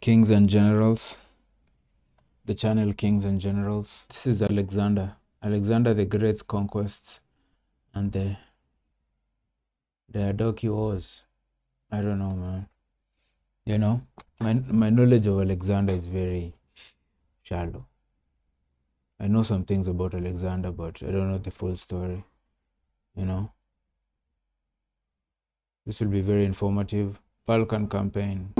Kings and Generals, the channel Kings and Generals. This is Alexander the Great's conquests and the Adoki Wars. I don't know, man. You know, my knowledge of Alexander is very shallow. I know some things about Alexander, but I don't know the full story. You know, this will be very informative. Balkan campaign.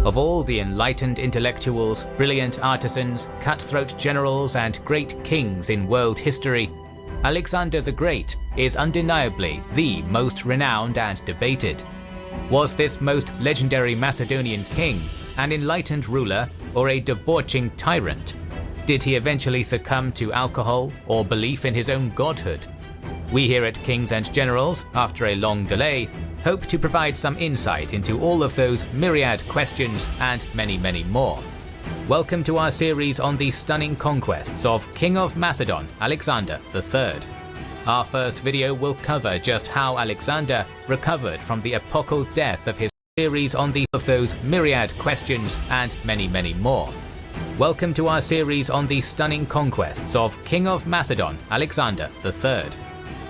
Of all the enlightened intellectuals, brilliant artisans, cutthroat generals, and great kings in world history, Alexander the Great is undeniably the most renowned and debated. Was this most legendary Macedonian king an enlightened ruler or a debauching tyrant? Did he eventually succumb to alcohol or belief in his own godhood? We here at Kings and Generals, after a long delay, hope to provide some insight into all of those myriad questions and many, many more. Welcome to our series on the stunning conquests of King of Macedon, Alexander III. Our first video will cover just how Alexander recovered from the epochal death of his series on those myriad questions and many, many more. Welcome to our series on the stunning conquests of King of Macedon, Alexander III.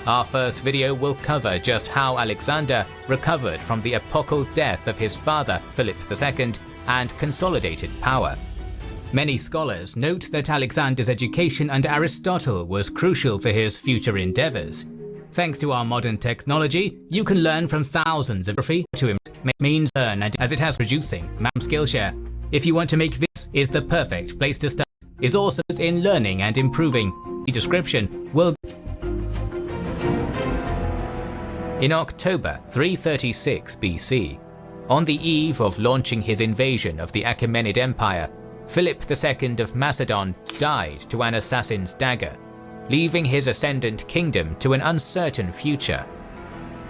Our first video will cover just how Alexander recovered from the epochal death of his father, Philip II, and consolidated power. Many scholars note that Alexander's education under Aristotle was crucial for his future endeavors. Thanks to our modern technology, you can learn from thousands of geography to him means learn, and as it has producing Skillshare. If you want to make this is the perfect place to start. Is also in learning and improving. The description will. In October 336 BC, on the eve of launching his invasion of the Achaemenid Empire, Philip II of Macedon died to an assassin's dagger, leaving his ascendant kingdom to an uncertain future.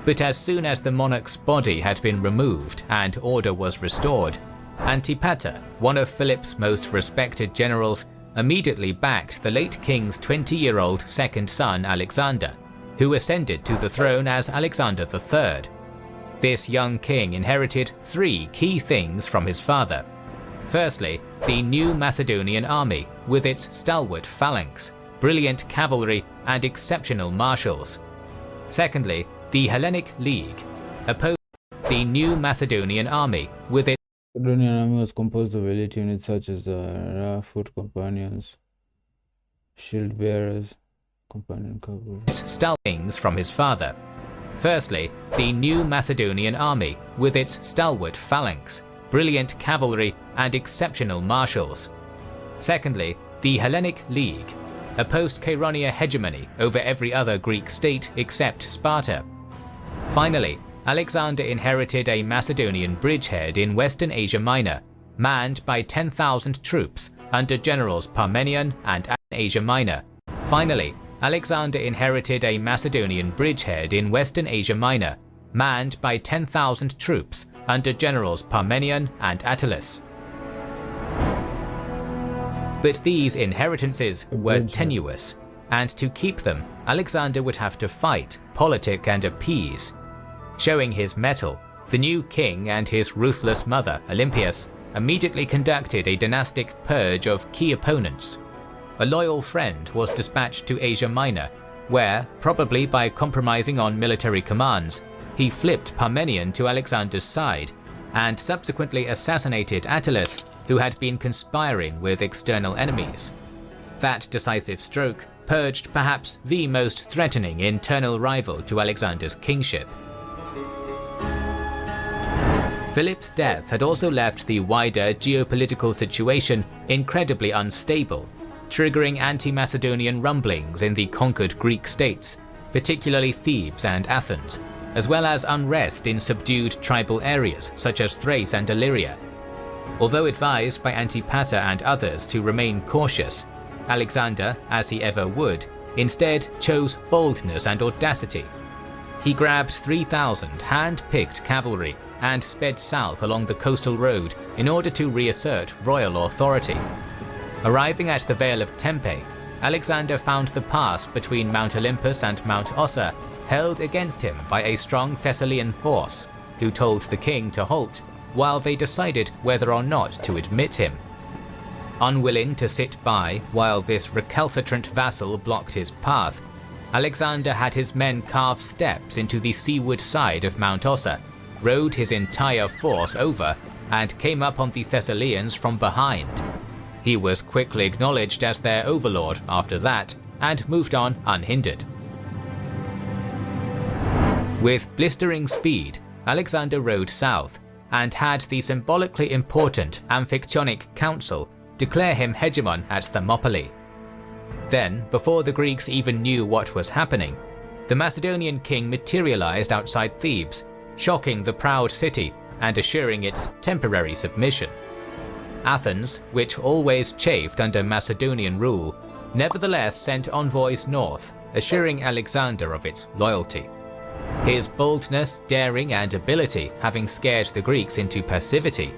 But as soon as the monarch's body had been removed and order was restored, Antipater, one of Philip's most respected generals, immediately backed the late king's 20-year-old second son Alexander, who ascended to the throne as Alexander III. This young king inherited three key things from his father. Firstly, the new Macedonian army, with its stalwart phalanx, brilliant cavalry, and exceptional marshals. Secondly, the Hellenic League, opposed to the new Macedonian army, with its Macedonian army was composed of elite units such as foot companions, shield bearers, companion cavalry. Stalwarts from his father. Firstly, the new Macedonian army, with its stalwart phalanx, brilliant cavalry, and exceptional marshals. Secondly, the Hellenic League, a post-Chaeronea hegemony over every other Greek state except Sparta. Finally, Alexander inherited a Macedonian bridgehead in Western Asia Minor, manned by 10,000 troops under generals Parmenion and Asia Minor. Finally, Alexander inherited a Macedonian bridgehead in Western Asia Minor, manned by 10,000 troops under generals Parmenion and Attalus. But these inheritances were tenuous, and to keep them, Alexander would have to fight, politic, and appease. Showing his mettle, the new king and his ruthless mother, Olympias, immediately conducted a dynastic purge of key opponents. A loyal friend was dispatched to Asia Minor, where, probably by compromising on military commands, he flipped Parmenion to Alexander's side, and subsequently assassinated Attalus, who had been conspiring with external enemies. That decisive stroke purged perhaps the most threatening internal rival to Alexander's kingship. Philip's death had also left the wider geopolitical situation incredibly unstable, triggering anti-Macedonian rumblings in the conquered Greek states, particularly Thebes and Athens, as well as unrest in subdued tribal areas such as Thrace and Illyria. Although advised by Antipater and others to remain cautious, Alexander, as he ever would, instead chose boldness and audacity. He grabbed 3,000 hand-picked cavalry and sped south along the coastal road in order to reassert royal authority. Arriving at the Vale of Tempe, Alexander found the pass between Mount Olympus and Mount Ossa held against him by a strong Thessalian force, who told the king to halt while they decided whether or not to admit him. Unwilling to sit by while this recalcitrant vassal blocked his path, Alexander had his men carve steps into the seaward side of Mount Ossa, rode his entire force over, and came up on the Thessalians from behind. He was quickly acknowledged as their overlord after that, and moved on unhindered. With blistering speed, Alexander rode south, and had the symbolically important Amphictyonic Council declare him hegemon at Thermopylae. Then, before the Greeks even knew what was happening, the Macedonian king materialized outside Thebes, shocking the proud city and assuring its temporary submission. Athens, which always chafed under Macedonian rule, nevertheless sent envoys north, assuring Alexander of its loyalty. His boldness, daring, and ability having scared the Greeks into passivity,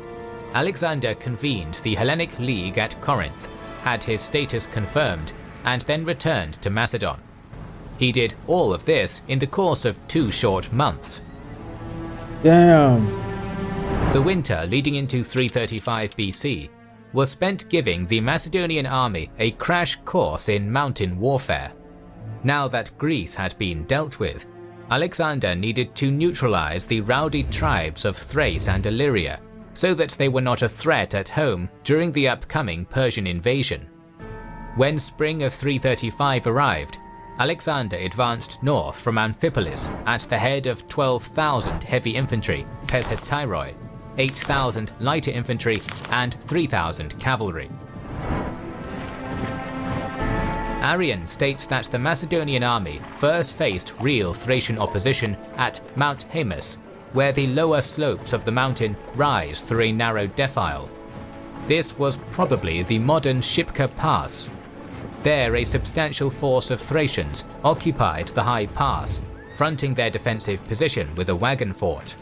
Alexander convened the Hellenic League at Corinth, had his status confirmed, and then returned to Macedon. He did all of this in the course of 2 short months. Damn. The winter leading into 335 BC was spent giving the Macedonian army a crash course in mountain warfare. Now that Greece had been dealt with, Alexander needed to neutralize the rowdy tribes of Thrace and Illyria, so that they were not a threat at home during the upcoming Persian invasion. When spring of 335 arrived, Alexander advanced north from Amphipolis at the head of 12,000 heavy infantry, peshetyroi, 8,000 lighter infantry, and 3,000 cavalry. Arrian states that the Macedonian army first faced real Thracian opposition at Mount Haemus, where the lower slopes of the mountain rise through a narrow defile. This was probably the modern Shipka Pass. There, a substantial force of Thracians occupied the high pass, fronting their defensive position with a wagon fort.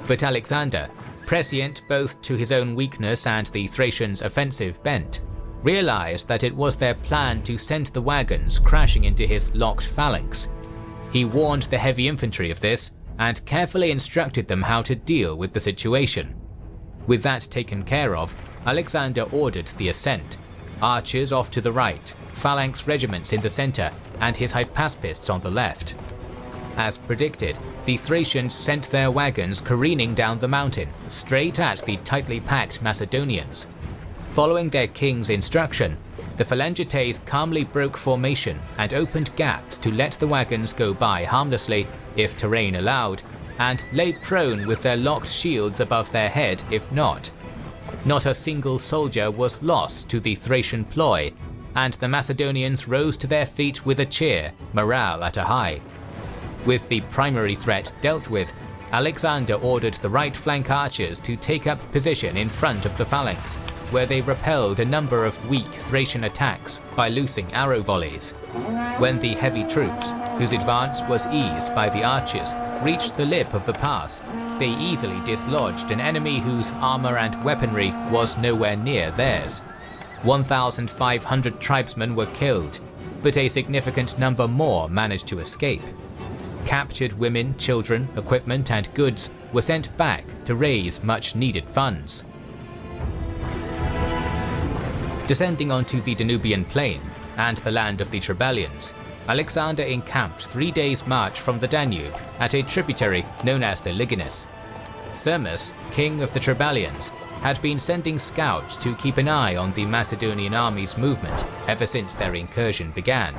But Alexander, prescient both to his own weakness and the Thracians' offensive bent, realized that it was their plan to send the wagons crashing into his locked phalanx. He warned the heavy infantry of this, and carefully instructed them how to deal with the situation. With that taken care of, Alexander ordered the ascent. Archers off to the right, phalanx regiments in the center, and his hypaspists on the left. As predicted, the Thracians sent their wagons careening down the mountain, straight at the tightly packed Macedonians. Following their king's instruction, the Phalangites calmly broke formation and opened gaps to let the wagons go by harmlessly, if terrain allowed, and lay prone with their locked shields above their head if not. Not a single soldier was lost to the Thracian ploy, and the Macedonians rose to their feet with a cheer, morale at a high. With the primary threat dealt with, Alexander ordered the right flank archers to take up position in front of the phalanx, where they repelled a number of weak Thracian attacks by loosing arrow volleys. When the heavy troops, whose advance was eased by the archers, reached the lip of the pass, they easily dislodged an enemy whose armor and weaponry was nowhere near theirs. 1,500 tribesmen were killed, but a significant number more managed to escape. Captured women, children, equipment, and goods were sent back to raise much-needed funds. Descending onto the Danubian plain and the land of the Trebalians, Alexander encamped 3 days' march from the Danube at a tributary known as the Liginus. Sermus, king of the Trebalians, had been sending scouts to keep an eye on the Macedonian army's movement ever since their incursion began.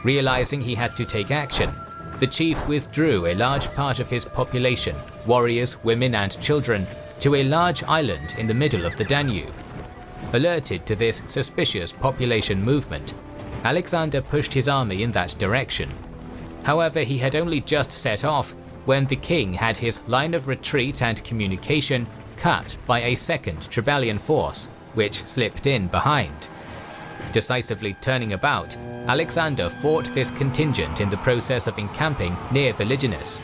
Realizing he had to take action, the chief withdrew a large part of his population, warriors, women, and children, to a large island in the middle of the Danube. Alerted to this suspicious population movement, Alexander pushed his army in that direction. However, he had only just set off when the king had his line of retreat and communication cut by a second Trebalian force, which slipped in behind. Decisively turning about, Alexander fought this contingent in the process of encamping near the Liginus.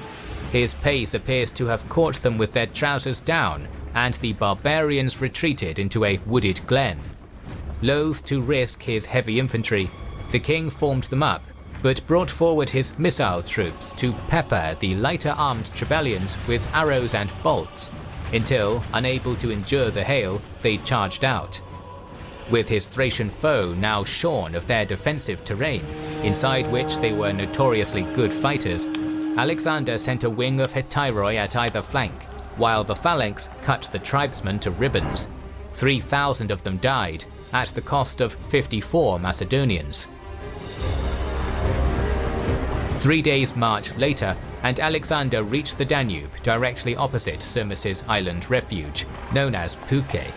His pace appears to have caught them with their trousers down, and the barbarians retreated into a wooded glen. Loath to risk his heavy infantry, the king formed them up, but brought forward his missile troops to pepper the lighter-armed Trebellians with arrows and bolts, until, unable to endure the hail, they charged out. With his Thracian foe now shorn of their defensive terrain, inside which they were notoriously good fighters, Alexander sent a wing of Hetairoi at either flank, while the phalanx cut the tribesmen to ribbons. 3,000 of them died, at the cost of 54 Macedonians. 3 days' march later, and Alexander reached the Danube directly opposite Sirmis's island refuge, known as Puke.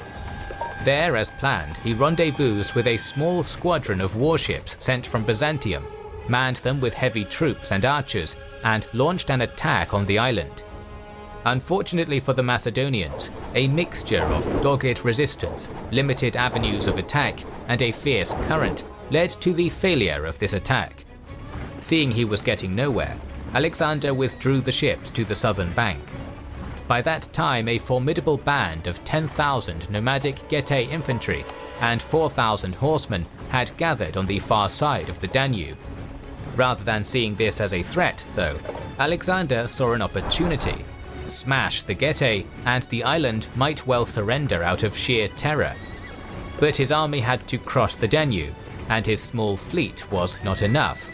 There, as planned, he rendezvoused with a small squadron of warships sent from Byzantium, manned them with heavy troops and archers, and launched an attack on the island. Unfortunately for the Macedonians, a mixture of dogged resistance, limited avenues of attack, and a fierce current led to the failure of this attack. Seeing he was getting nowhere, Alexander withdrew the ships to the southern bank. By that time, a formidable band of 10,000 nomadic Getae infantry and 4,000 horsemen had gathered on the far side of the Danube. Rather than seeing this as a threat, though, Alexander saw an opportunity. Smash the Getae, and the island might well surrender out of sheer terror. But his army had to cross the Danube, and his small fleet was not enough.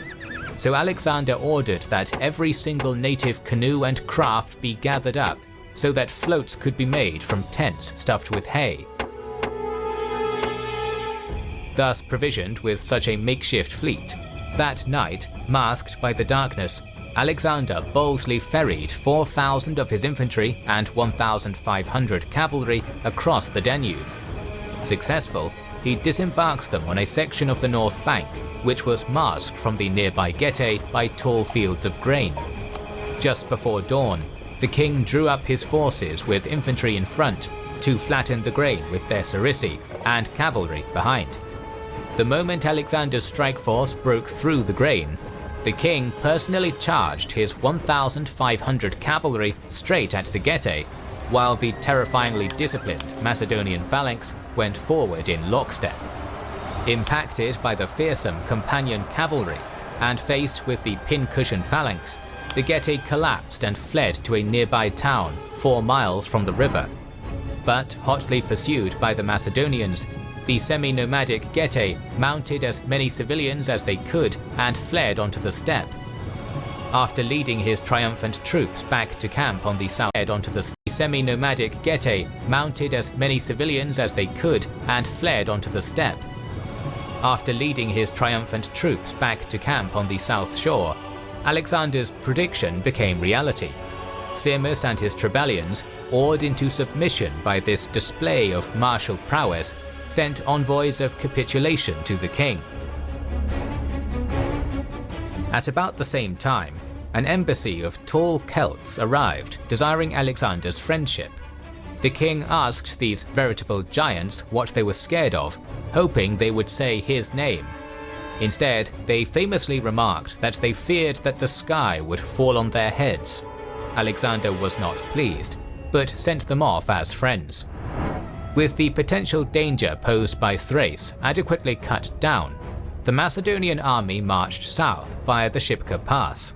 So Alexander ordered that every single native canoe and craft be gathered up, so that floats could be made from tents stuffed with hay. Thus provisioned with such a makeshift fleet, that night, masked by the darkness, Alexander boldly ferried 4,000 of his infantry and 1,500 cavalry across the Danube. Successful, he disembarked them on a section of the north bank, which was masked from the nearby Getae by tall fields of grain. Just before dawn, the king drew up his forces with infantry in front to flatten the grain with their sarisi and cavalry behind. The moment Alexander's strike force broke through the grain, the king personally charged his 1,500 cavalry straight at the Getae, while the terrifyingly disciplined Macedonian phalanx went forward in lockstep. Impacted by the fearsome companion cavalry and faced with the pincushion phalanx, the Getae collapsed and fled to a nearby town 4 miles from the river. But hotly pursued by the Macedonians, the semi-nomadic Getae mounted as many civilians as they could and fled onto the steppe. After leading his triumphant troops back to camp on the south end onto the semi-nomadic Getae mounted as many civilians as they could and fled onto the steppe. After leading his triumphant troops back to camp on the south shore, Alexander's prediction became reality. Sirmis and his Trebellians, awed into submission by this display of martial prowess, sent envoys of capitulation to the king. At about the same time, an embassy of tall Celts arrived, desiring Alexander's friendship. The king asked these veritable giants what they were scared of, hoping they would say his name. Instead, they famously remarked that they feared that the sky would fall on their heads. Alexander was not pleased, but sent them off as friends. With the potential danger posed by Thrace adequately cut down, the Macedonian army marched south via the Shipka Pass.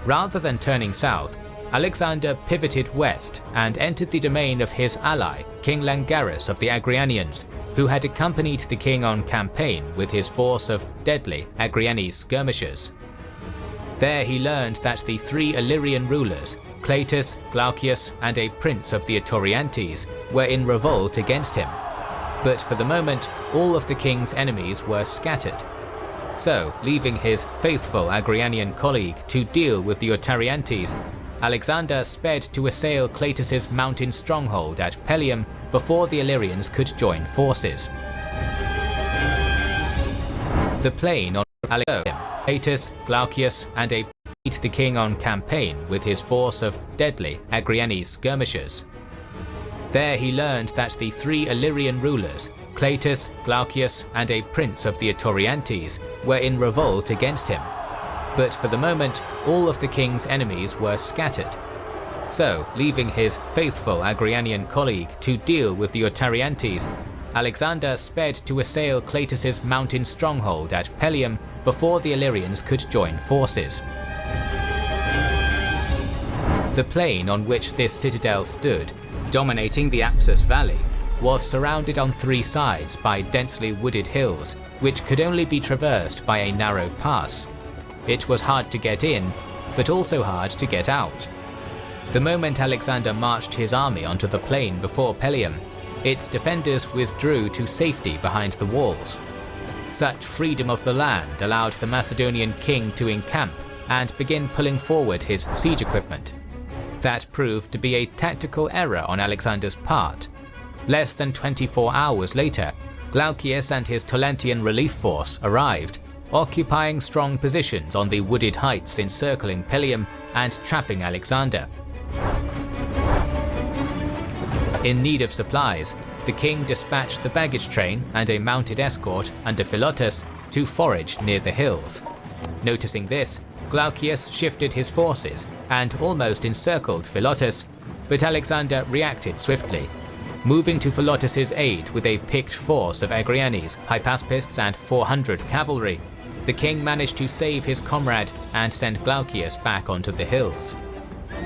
Rather than turning south, Alexander pivoted west and entered the domain of his ally, King Langaris of the Agrianians, who had accompanied the king on campaign with his force of deadly Agrianese skirmishers. There he learned that the 3 Illyrian rulers, Cleitus, Glaucius, and a prince of the Etoriantes, were in revolt against him. But for the moment, all of the king's enemies were scattered. So, leaving his faithful Agrianian colleague to deal with the Etoriantes, Alexander sped to assail Cleitus's mountain stronghold at Pelium before the Illyrians could join forces. The plain on Alexander, Cleitus, Glaucius, and a beat the king on campaign with his force of deadly Agrianese skirmishers. There he learned that the 3 Illyrian rulers, Cleitus, Glaucius, and a prince of the Etoriantes, were in revolt against him. But for the moment, all of the king's enemies were scattered. So, leaving his faithful Agrianian colleague to deal with the Etoriantes, Alexander sped to assail Cleitus's mountain stronghold at Pelium before the Illyrians could join forces. The plain on which this citadel stood, dominating the Apsus Valley, was surrounded on three sides by densely wooded hills, which could only be traversed by a narrow pass. It was hard to get in, but also hard to get out. The moment Alexander marched his army onto the plain before Pelium, its defenders withdrew to safety behind the walls. Such freedom of the land allowed the Macedonian king to encamp and begin pulling forward his siege equipment. That proved to be a tactical error on Alexander's part. Less than 24 hours later, Glaucias and his Tolentian relief force arrived, occupying strong positions on the wooded heights encircling Pelium and trapping Alexander. In need of supplies, the king dispatched the baggage train and a mounted escort under Philotas to forage near the hills. Noticing this, Glaucias shifted his forces and almost encircled Philotas, but Alexander reacted swiftly. Moving to Philotas's aid with a picked force of Agrianes, Hypaspists and 400 cavalry, the king managed to save his comrade and send Glaucias back onto the hills.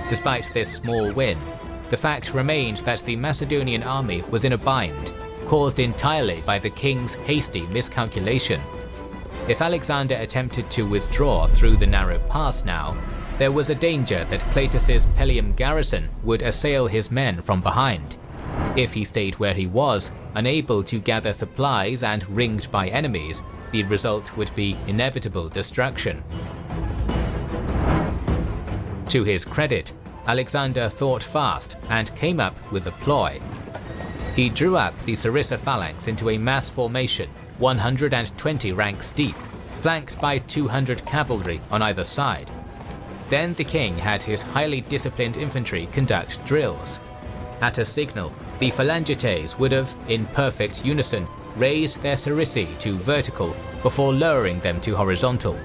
Despite this small win, the fact remained that the Macedonian army was in a bind, caused entirely by the king's hasty miscalculation. If Alexander attempted to withdraw through the narrow pass now, there was a danger that Cleitus's Pelium garrison would assail his men from behind. If he stayed where he was, unable to gather supplies and ringed by enemies, the result would be inevitable destruction. To his credit, Alexander thought fast and came up with a ploy. He drew up the Sarissa phalanx into a mass formation 120 ranks deep, flanked by 200 cavalry on either side. Then the king had his highly disciplined infantry conduct drills. At a signal, the phalangites would have, in perfect unison, raised their sarissai to vertical before lowering them to horizontal.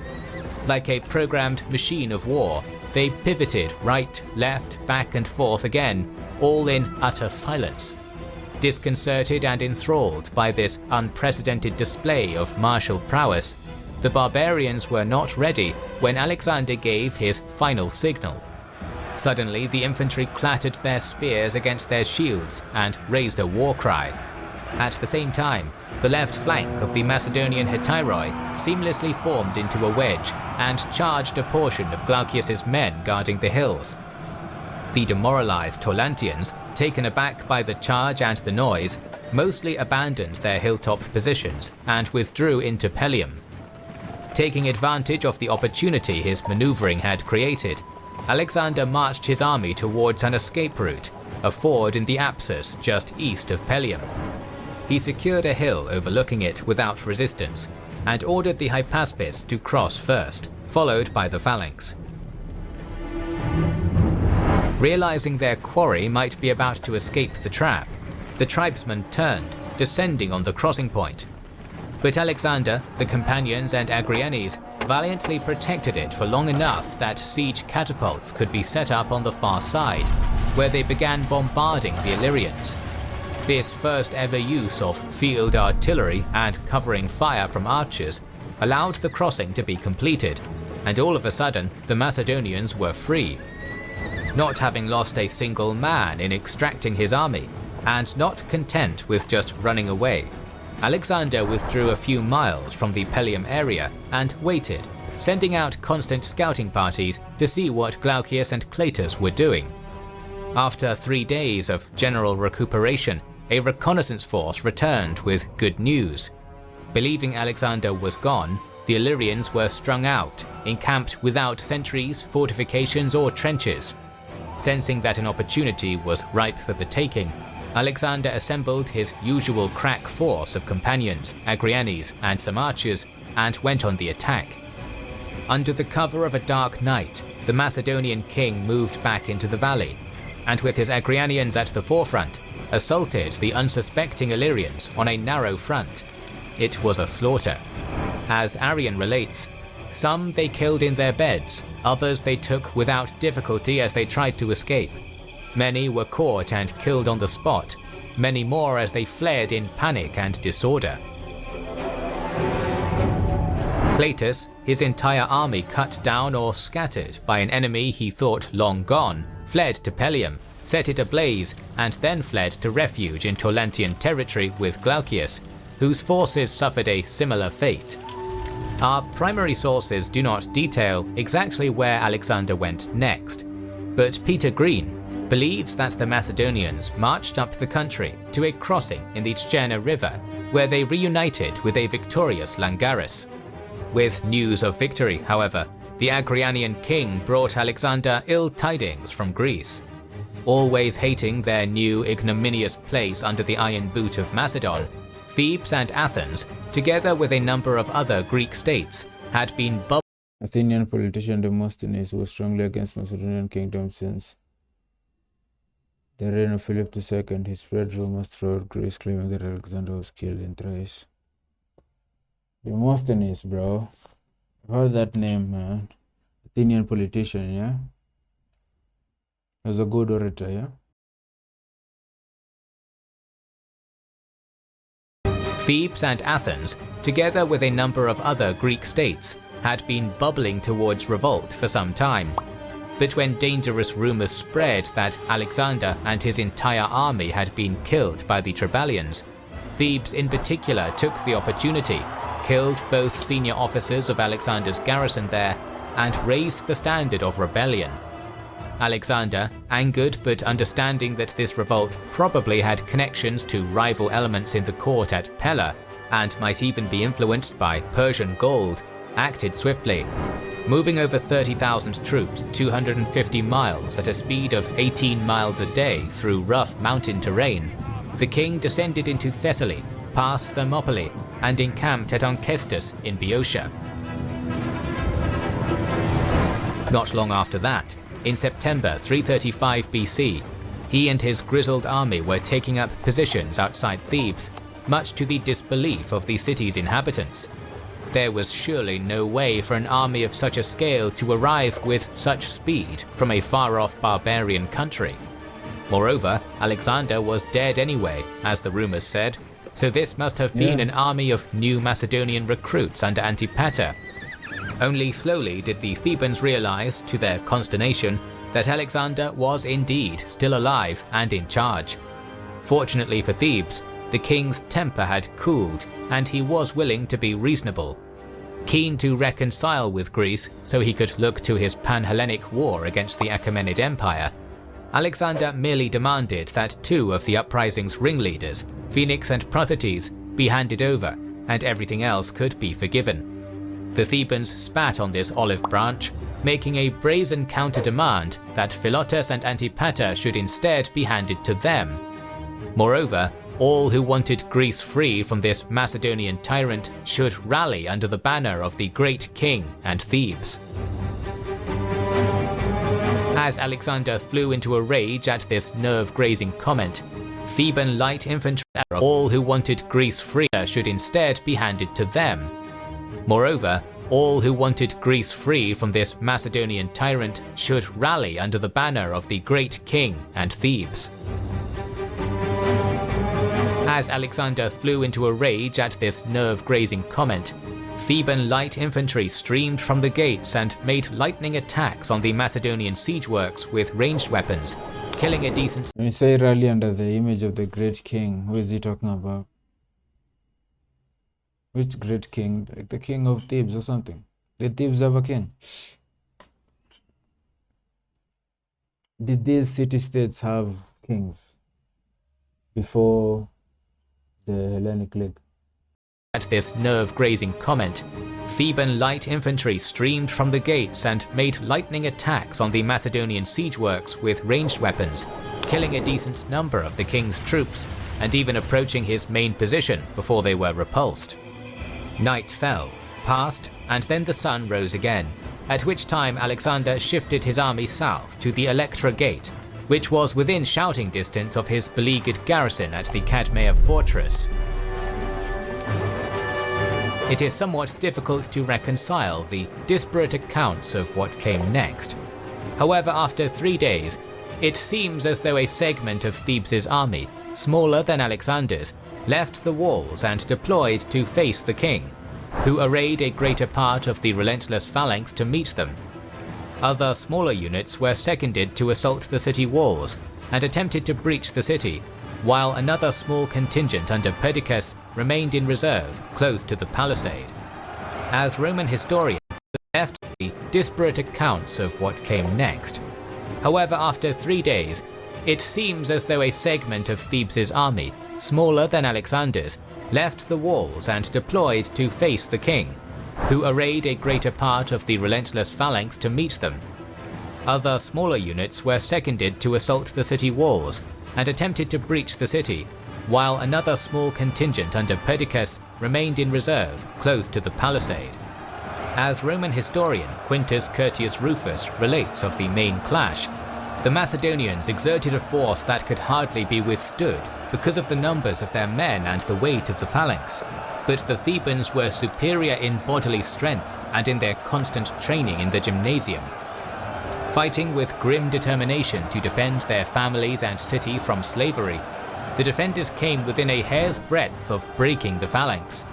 Like a programmed machine of war, they pivoted right, left, back and forth again, all in utter silence. Disconcerted and enthralled by this unprecedented display of martial prowess, the barbarians were not ready when Alexander gave his final signal. Suddenly, the infantry clattered their spears against their shields and raised a war cry. At the same time, the left flank of the Macedonian Hetairoi seamlessly formed into a wedge and charged a portion of Glaucias's men guarding the hills. The demoralized Taulantians, taken aback by the charge and the noise, mostly abandoned their hilltop positions and withdrew into Pelium. Taking advantage of the opportunity his maneuvering had created, Alexander marched his army towards an escape route, a ford in the Apsus just east of Pelium. He secured a hill overlooking it without resistance, and ordered the Hypaspists to cross first, followed by the phalanx. Realizing their quarry might be about to escape the trap, the tribesmen turned, descending on the crossing point. But Alexander, the companions and Agrianes valiantly protected it for long enough that siege catapults could be set up on the far side, where they began bombarding the Illyrians. This first ever use of field artillery and covering fire from archers allowed the crossing to be completed, and all of a sudden the Macedonians were free. Not having lost a single man in extracting his army, and not content with just running away, Alexander withdrew a few miles from the Pelium area and waited, sending out constant scouting parties to see what Glaucias and Cleitus were doing. After 3 days of general recuperation, a reconnaissance force returned with good news. Believing Alexander was gone, the Illyrians were strung out, encamped without sentries, fortifications or trenches. Sensing that an opportunity was ripe for the taking, Alexander assembled his usual crack force of companions, Agrianes and some archers, and went on the attack. Under the cover of a dark night, the Macedonian king moved back into the valley, and with his Agrianians at the forefront, assaulted the unsuspecting Illyrians on a narrow front. It was a slaughter. As Arrian relates, some they killed in their beds, others they took without difficulty as they tried to escape. Many were caught and killed on the spot, many more as they fled in panic and disorder. Cletus, his entire army cut down or scattered by an enemy he thought long gone, fled to Pelium, set it ablaze, and then fled to refuge in Torlantian territory with Glaucius, whose forces suffered a similar fate. Our primary sources do not detail exactly where Alexander went next, but Peter Green believes that the Macedonians marched up the country to a crossing in the Tcherna River, where they reunited with a victorious Langaris. With news of victory, however, the Agrianian king brought Alexander ill tidings from Greece. Always hating their new ignominious place under the iron boot of Macedon, Thebes and Athens, together with a number of other Greek states, had been Athenian politician Demosthenes was strongly against Macedonian kingdom since the reign of Philip II. He spread rumors throughout Greece claiming that Alexander was killed in Thrace. Demosthenes, bro. I've heard that name, man. Athenian politician, yeah? He was a good orator, yeah? Thebes and Athens, together with a number of other Greek states, had been bubbling towards revolt for some time. But when dangerous rumors spread that Alexander and his entire army had been killed by the Triballians, Thebes in particular took the opportunity, killed both senior officers of Alexander's garrison there, and raised the standard of rebellion. Alexander, angered but understanding that this revolt probably had connections to rival elements in the court at Pella, and might even be influenced by Persian gold, acted swiftly. Moving over 30,000 troops 250 miles at a speed of 18 miles a day through rough mountain terrain, the king descended into Thessaly, past Thermopylae, and encamped at Conquests in Boeotia. Not long after that, in September 335 BC, he and his grizzled army were taking up positions outside Thebes, much to the disbelief of the city's inhabitants. There was surely no way for an army of such a scale to arrive with such speed from a far-off barbarian country. Moreover, Alexander was dead anyway, as the rumors said, so this must have been an army of new Macedonian recruits under Antipater. Only slowly did the Thebans realize, to their consternation, that Alexander was indeed still alive and in charge. Fortunately for Thebes, the king's temper had cooled, and he was willing to be reasonable. Keen to reconcile with Greece so he could look to his Pan-Hellenic war against the Achaemenid Empire, Alexander merely demanded that two of the uprising's ringleaders, Phoenix and Prothotes, be handed over, and everything else could be forgiven. The Thebans spat on this olive branch, making a brazen counter-demand that Philotas and Antipater should instead be handed to them. Moreover, all who wanted Greece free from this Macedonian tyrant should rally under the banner of the great king and Thebes. As Alexander flew into a rage at this nerve-grazing comment, Theban light infantry, all who wanted Greece free, should instead be handed to them. Moreover, all who wanted Greece free from this Macedonian tyrant should rally under the banner of the great king and Thebes. As Alexander flew into a rage at this nerve-grazing comment, Theban light infantry streamed from the gates and made lightning attacks on the Macedonian siege works with ranged weapons, killing a decent... When you say rally under the image of the great king, who is he talking about? Which great king? Like the king of Thebes or something? Did Thebes have a king? Did these city-states have kings before the Hellenic League? At this nerve-grazing comment, Theban light infantry streamed from the gates and made lightning attacks on the Macedonian siege works with ranged weapons, killing a decent number of the king's troops and even approaching his main position before they were repulsed. Night fell, passed, and then the sun rose again, at which time Alexander shifted his army south to the Electra Gate, which was within shouting distance of his beleaguered garrison at the Cadmea fortress. It is somewhat difficult to reconcile the disparate accounts of what came next. However, after 3 days, it seems as though a segment of Thebes' army smaller than Alexander's, left the walls and deployed to face the king, who arrayed a greater part of the relentless phalanx to meet them. Other smaller units were seconded to assault the city walls and attempted to breach the city, while another small contingent under Perdiccas remained in reserve close to the palisade. As Roman historians, there left disparate accounts of what came next. However, after 3 days, it seems as though a segment of Thebes' army, smaller than Alexander's, left the walls and deployed to face the king, who arrayed a greater part of the relentless phalanx to meet them. Other smaller units were seconded to assault the city walls and attempted to breach the city, while another small contingent under Perdiccas remained in reserve close to the palisade. As Roman historian Quintus Curtius Rufus relates of the main clash, the Macedonians exerted a force that could hardly be withstood because of the numbers of their men and the weight of the phalanx, but the Thebans were superior in bodily strength and in their constant training in the gymnasium. Fighting with grim determination to defend their families and city from slavery, the defenders came within a hair's breadth of breaking the phalanx.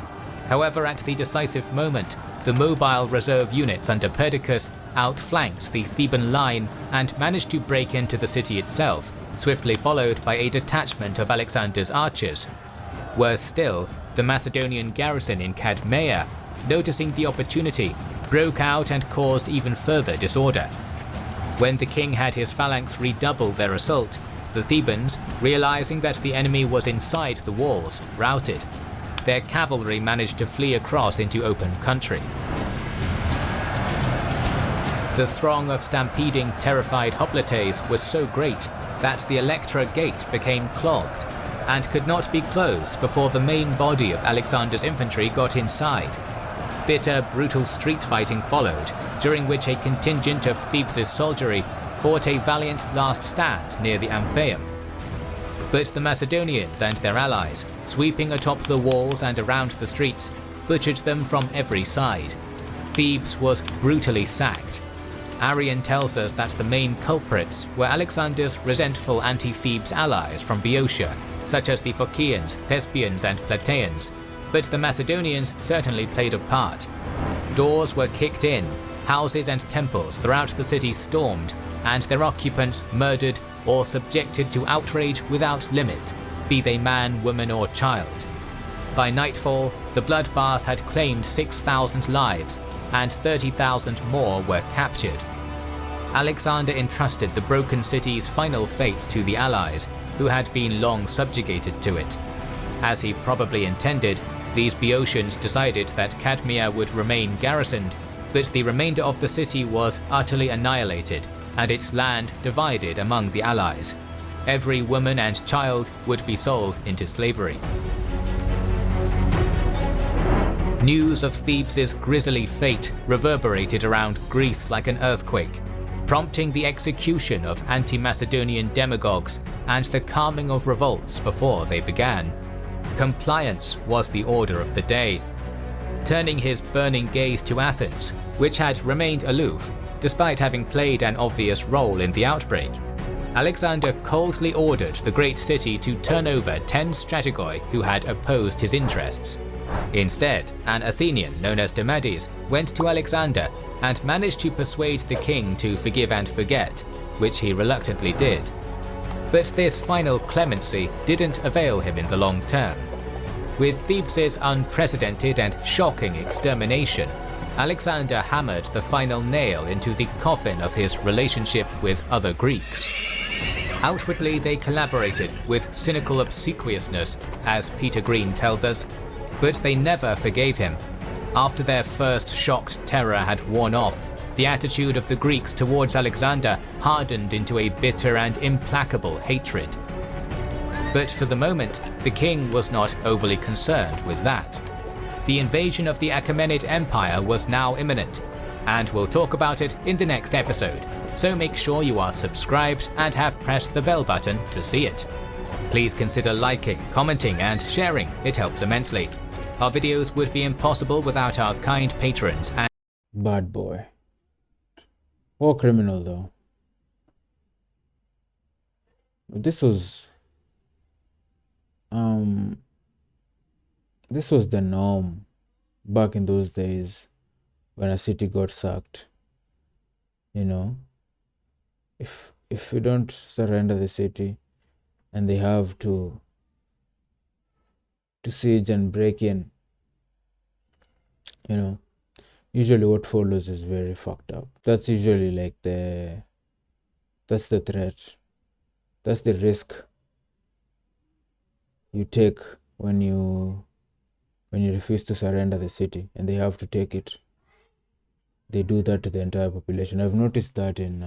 However, at the decisive moment, the mobile reserve units under Perdiccas outflanked the Theban line and managed to break into the city itself, swiftly followed by a detachment of Alexander's archers. Worse still, the Macedonian garrison in Cadmea, noticing the opportunity, broke out and caused even further disorder. When the king had his phalanx redouble their assault, the Thebans, realizing that the enemy was inside the walls, routed. Their cavalry managed to flee across into open country. The throng of stampeding, terrified hoplites was so great that the Electra Gate became clogged and could not be closed before the main body of Alexander's infantry got inside. Bitter, brutal street fighting followed, during which a contingent of Thebes' soldiery fought a valiant last stand near the Amphium. But the Macedonians and their allies, sweeping atop the walls and around the streets, butchered them from every side. Thebes was brutally sacked. Arrian tells us that the main culprits were Alexander's resentful anti-Thebes allies from Boeotia, such as the Phocians, Thespians and Plataeans, but the Macedonians certainly played a part. Doors were kicked in, houses and temples throughout the city stormed, and their occupants murdered or subjected to outrage without limit, be they man, woman or child. By nightfall, the bloodbath had claimed 6,000 lives, and 30,000 more were captured. Alexander entrusted the broken city's final fate to the allies, who had been long subjugated to it. As he probably intended, these Boeotians decided that Cadmea would remain garrisoned, but the remainder of the city was utterly annihilated, and its land divided among the allies. Every woman and child would be sold into slavery. News of Thebes' grisly fate reverberated around Greece like an earthquake, prompting the execution of anti-Macedonian demagogues and the calming of revolts before they began. Compliance was the order of the day. Turning his burning gaze to Athens, which had remained aloof, despite having played an obvious role in the outbreak, Alexander coldly ordered the great city to turn over 10 strategoi who had opposed his interests. Instead, an Athenian known as Demades went to Alexander and managed to persuade the king to forgive and forget, which he reluctantly did. But this final clemency didn't avail him in the long term. With Thebes' unprecedented and shocking extermination, Alexander hammered the final nail into the coffin of his relationship with other Greeks. Outwardly, they collaborated with cynical obsequiousness, as Peter Green tells us, but they never forgave him. After their first shocked terror had worn off, the attitude of the Greeks towards Alexander hardened into a bitter and implacable hatred. But for the moment, the king was not overly concerned with that. The invasion of the Achaemenid Empire was now imminent, and we'll talk about it in the next episode, so make sure you are subscribed and have pressed the bell button to see it. Please consider liking, commenting and sharing, it helps immensely. Our videos would be impossible without our kind patrons and Bad boy. War criminal though. This was um this was the norm back in those days when a city got sacked. You know, if you don't surrender the city and they have to siege and break in, you know, usually what follows is very fucked up. That's usually like that's the threat. That's the risk you take when you refuse to surrender the city, and they have to take it. They do that to the entire population. I've noticed that in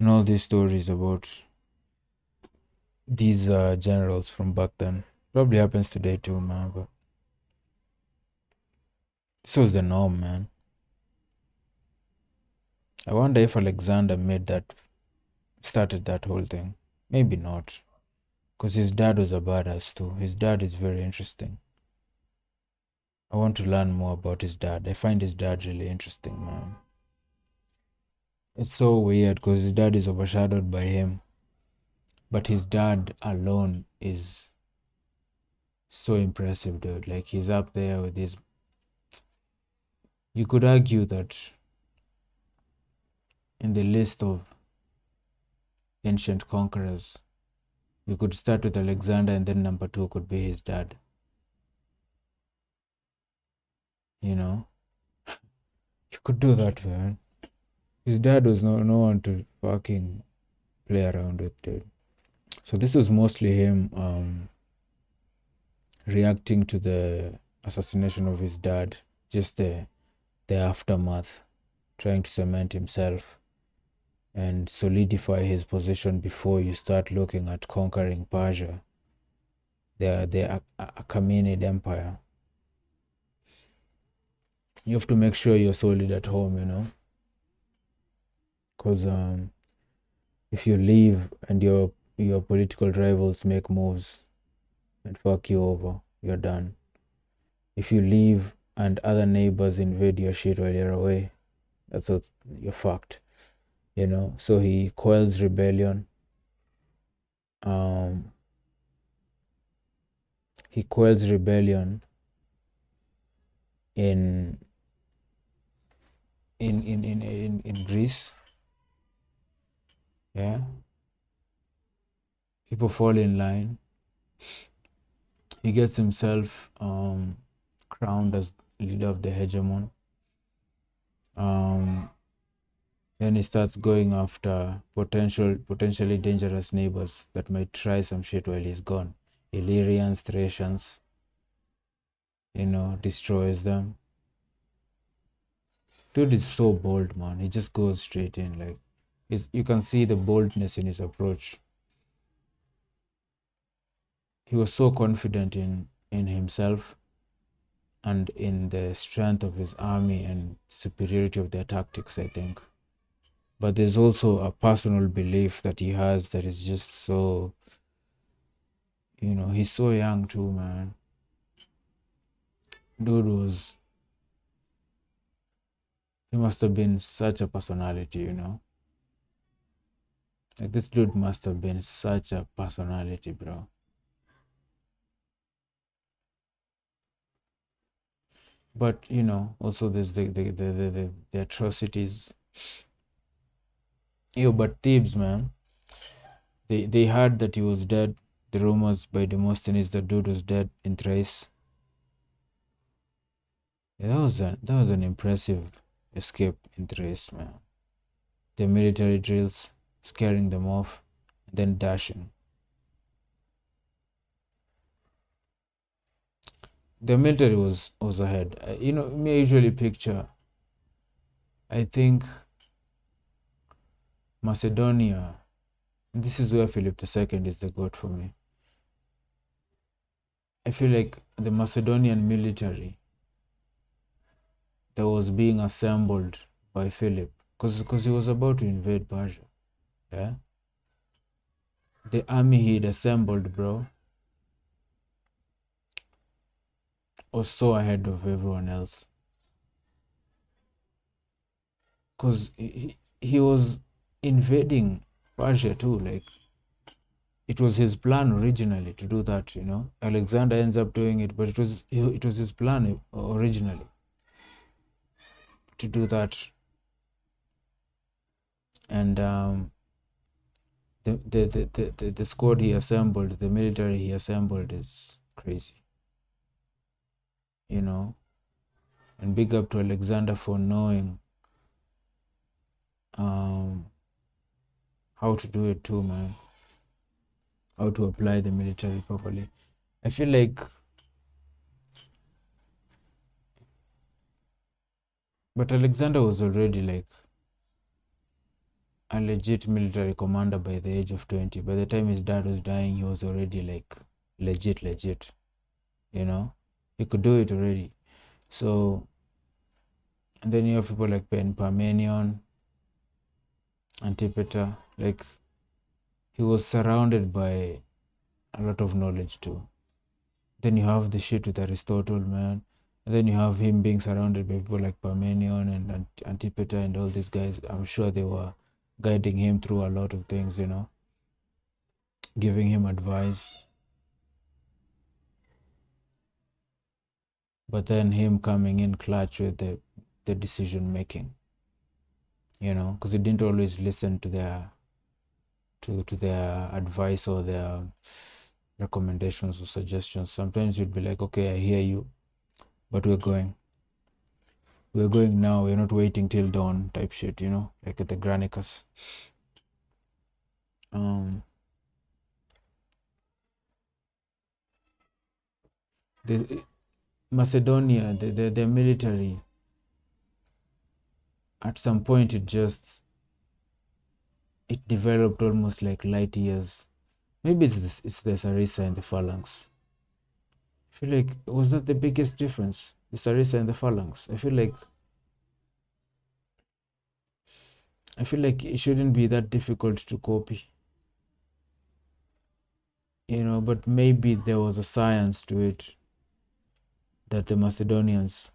all these stories about these generals from back then. Probably happens today too, man. But this was the norm, man. I wonder if Alexander started that whole thing. Maybe not, because his dad was a badass too. His dad is very interesting. I want to learn more about his dad. I find his dad really interesting, man. It's so weird because his dad is overshadowed by him, but his dad alone is so impressive, dude. Like, he's up there with his. You could argue that in the list of ancient conquerors, you could start with Alexander and then number two could be his dad. You know? You could do that, man. His dad was no one to fucking play around with, dude. So this was mostly him reacting to the assassination of his dad, just the aftermath, trying to cement himself and solidify his position before you start looking at conquering Persia, the Achaemenid Empire. You have to make sure you're solid at home, you know, because if you leave and your political rivals make moves and fuck you over, you're done. If you leave and other neighbors invade your shit while you're away, that's what you're fucked. You know, so he quells rebellion. He quells rebellion in Greece. Yeah, people fall in line. He gets himself crowned as leader of the hegemon. Then he starts going after potentially dangerous neighbors that might try some shit while he's gone. Illyrians, Thracians, you know, destroys them. Dude is so bold, man. He just goes straight in. Like, you can see the boldness in his approach. He was so confident in himself and in the strength of his army and superiority of their tactics, I think. But there's also a personal belief that he has that is just so, you know, he's so young too, man. He must have been such a personality, you know. Like, this dude must have been such a personality, bro. But, you know, also there's the atrocities. But Thebes, man, they heard that he was dead. The rumors by Demosthenes that dude was dead in Thrace. Yeah, that was an impressive escape in Thrace, man. The military drills, scaring them off, and then dashing. The military was ahead. You know, me I usually picture, I think, Macedonia. This is where Philip II is the goat for me. I feel like the Macedonian military that was being assembled by Philip, because he was about to invade Persia. Yeah, the army he'd assembled, bro, was so ahead of everyone else. Because he was invading Persia too. Like, it was his plan originally to do that. Alexander ends up doing it, but it was his plan originally to do that. And the squad he assembled, the military he assembled, is crazy. And big up to Alexander for knowing how to do it too, man. How to apply the military properly. I feel like, but Alexander was already like a legit military commander by the age of 20. By the time his dad was dying, he was already like legit. He could do it already. So, and then you have people like Parmenion, Antipater. Like, he was surrounded by a lot of knowledge too. Then you have the shit with Aristotle, man. And then you have him being surrounded by people like Parmenion and Antipater and all these guys. I'm sure they were guiding him through a lot of things, giving him advice. But then him coming in clutch with the decision making, because he didn't always listen to their advice or their recommendations or suggestions. Sometimes you'd be like, okay, I hear you, but we're going now, we're not waiting till dawn type shit, like at the Granicus. The Macedonia, the military, at some point it developed almost like light years. Maybe it's the Sarissa and the Phalanx. I feel like, was that the biggest difference? The Sarissa and the Phalanx. I feel like it shouldn't be that difficult to copy. But maybe there was a science to it that the Macedonians,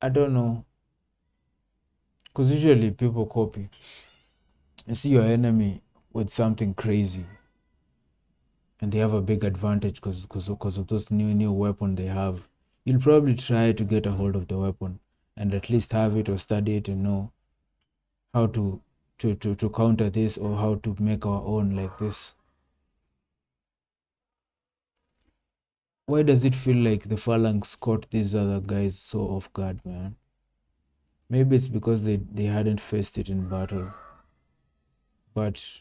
I don't know, because usually people copy. You see your enemy with something crazy, and they have a big advantage because of those new weapon they have. You'll probably try to get a hold of the weapon and at least have it or study it and know how to counter this, or how to make our own like this. Why does it feel like the Phalanx caught these other guys so off guard, man? Maybe it's because they hadn't faced it in battle. But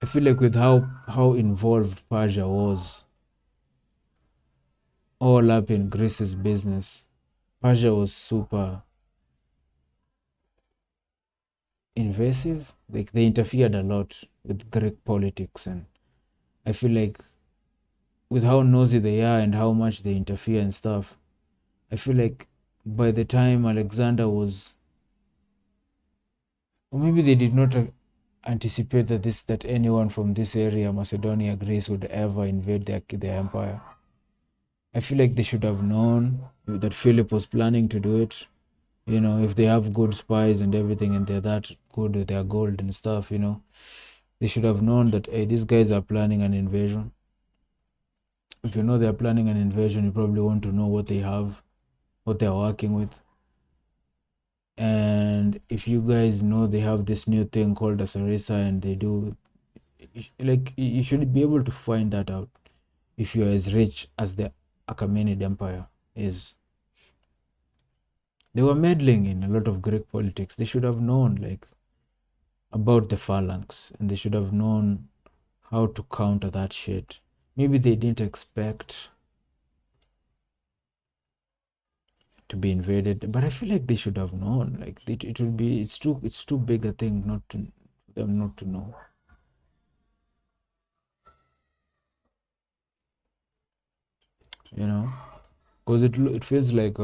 I feel like with how involved Persia was all up in Greece's business, Persia was super invasive. Like, they interfered a lot with Greek politics, and I feel like with how nosy they are and how much they interfere and stuff, I feel like by the time Alexander was, or maybe they did not anticipate that anyone from this area, Macedonia, Greece, would ever invade their empire. I feel like they should have known that Philip was planning to do it. If they have good spies and everything, and they're that good with their gold and stuff, they should have known that, hey, these guys are planning an invasion. If you know they're planning an invasion, you probably want to know what they have, what they're working with. And if you guys know they have this new thing called a Sarissa, and they do, like, you should be able to find that out if you're as rich as the Achaemenid Empire is. They were meddling in a lot of Greek politics. They should have known, like, about the Phalanx, and they should have known how to counter that shit. Maybe they didn't expect to be invaded, but I feel like they should have known. Like, it would be, it's too big a thing not to them not to know. Because it feels like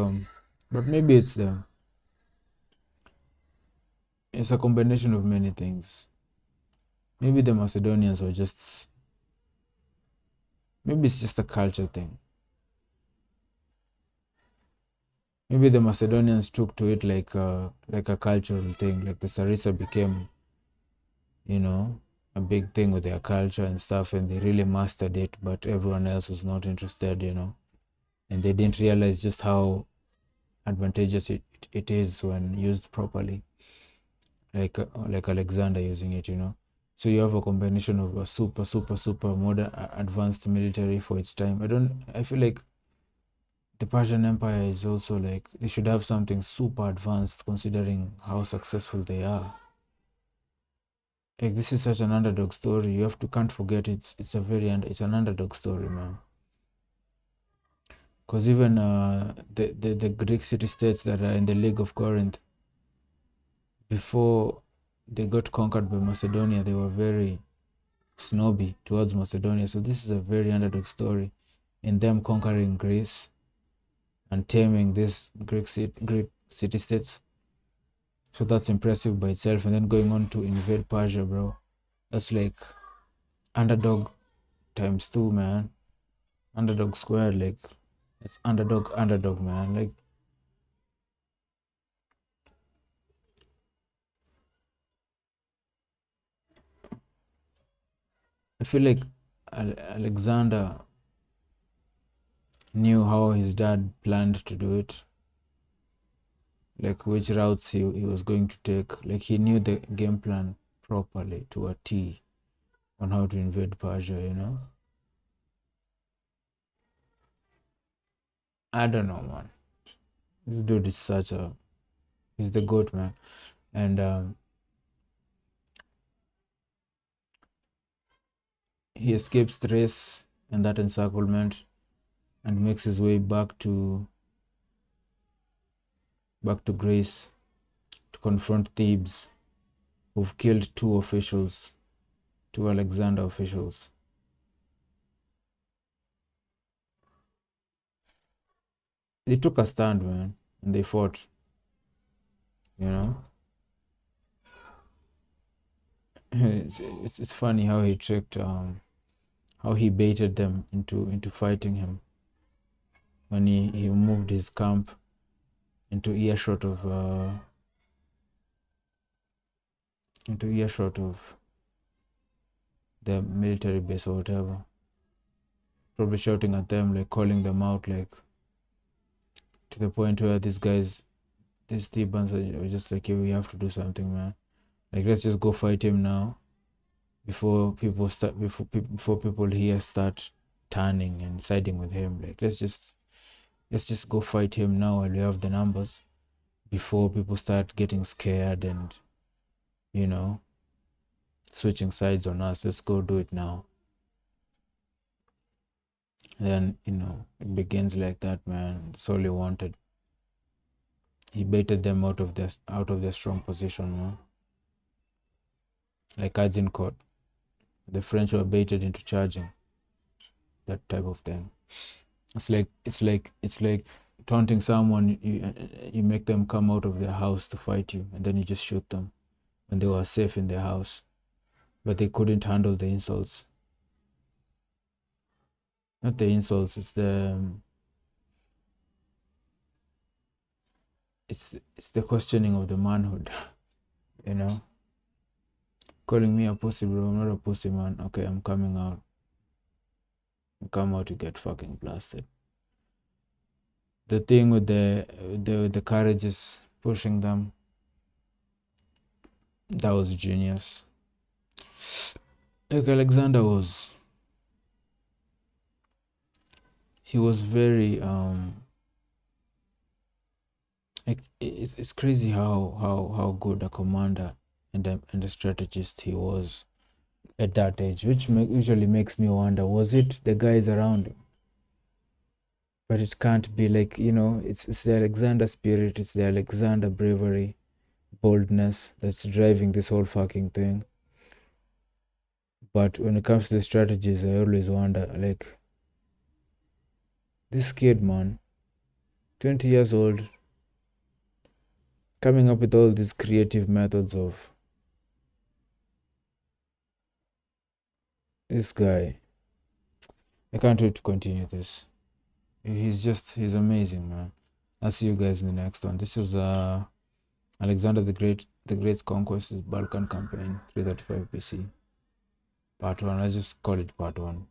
but maybe it's a combination of many things. Maybe the Macedonians were maybe it's just a culture thing. maybe the Macedonians took to it like a cultural thing. Like the Sarissa became, you know, a big thing with their culture and stuff, and they really mastered it, but everyone else was not interested, you know, and they didn't realize just how advantageous it is when used properly, like Alexander using it, you know. So you have a combination of a super modern advanced military for its time. I feel like the Persian Empire is also like they should have something super advanced considering how successful they are. Like this is such an underdog story. You have to can't forget it's an underdog story, man. Because even the Greek city states that are in the League of Corinth, before they got conquered by Macedonia, they were very snobby towards Macedonia. So this is a very underdog story in them conquering Greece and taming these Greek city states. So that's impressive by itself. And then going on to invade Persia, bro. That's like underdog times two, man. Underdog squared, like it's underdog, man. Like I feel like Alexander knew how his dad planned to do it, like which routes he was going to take. Like he knew the game plan properly to a T on how to invade Persia, you know? I don't know, man. This dude is he's the goat, man. And he escapes Thrace and that encirclement and makes his way back to Greece to confront Thebes, who've killed two Alexander officials. They took a stand, man, and they fought, you know? It's funny how he tricked, how he baited them into fighting him when he moved his camp into earshot of the military base or whatever. Probably shouting at them, like calling them out, like to the point where these Thebans are just like, yo, we have to do something, man. Like, let's just go fight him now before people here start turning and siding with him. Like, let's just go fight him now while we have the numbers before people start getting scared and, you know, switching sides on us. Let's go do it now. Then, you know, it begins like that, man. That's all he wanted. He baited them out of their strong position, man. Like Agincourt. The French were baited into charging. That type of thing. It's like taunting someone. You make them come out of their house to fight you, and then you just shoot them when they were safe in their house, but they couldn't handle the insults. Not the insults. It's the questioning of the manhood. You know, calling me a pussy, bro. I'm not a pussy, man. Okay, I'm coming out. Come out to get fucking blasted. The thing with the courage is pushing them. That was genius. Like Alexander he was very like it's crazy how good a commander and a strategist he was at that age, which usually makes me wonder, was it the guys around him? But it can't be, like, you know, it's the Alexander spirit, it's the Alexander bravery, boldness that's driving this whole fucking thing. But when it comes to the strategies, I always wonder, like, this kid, man, 20 years old, coming up with all these creative methods of this guy. I can't wait to continue this. He's amazing, man. I'll see you guys in the next one. This is Alexander the Great's Conquests Balkan Campaign 335 BC. Part 1. Let's just call it part 1.